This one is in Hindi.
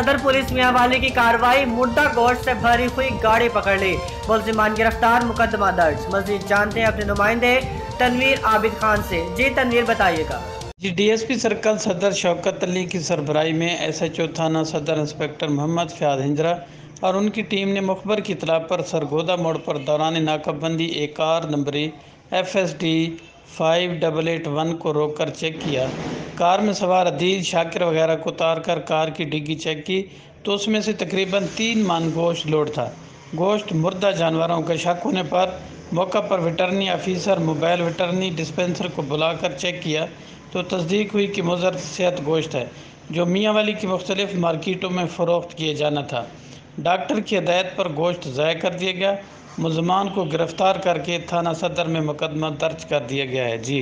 सदर पुलिस मियांवाली की कार्रवाई, मुर्दा गोश्त से भरी हुई गाड़ी पकड़ ली, मुलजिमान गिरफ्तार, मुकदमा दर्ज। मजीद जानते हैं अपने नुमाइंदे तनवीर आबिद खान से। जी तनवीर, बताइएगा। जी, डीएसपी सर्कल सदर शौकत अली की सरबराही में एसएचओ थाना सदर इंस्पेक्टर मोहम्मद फ़याद हिंजरा और उनकी टीम ने मुखबर की इत्तला पर सरगोदा मोड़ पर दौरान नाकाबंदी एक कार नंबरी FSD 5881 को रोककर चेक किया। कार में सवार अदील, शाकिर वगैरह को उतार कर कार की डिग्गी चेक की तो उसमें से तकरीबन 3 मन गोश्त लोड था। गोश्त मुर्दा जानवरों का शक होने पर मौका पर veterinary officer mobile veterinary dispenser को बुलाकर चेक किया तो तस्दीक हुई कि मुज़र सेहत गोश्त है जो मियांवाली की मुख्तलिफ मार्केटों में फ़रोख्त किए जाना था। डॉक्टर की हदायत पर गोश्त ज़ाय कर दिया गया। मुलजमान को गिरफ़्तार करके थाना सदर में मुकदमा दर्ज कर दिया गया है। जी।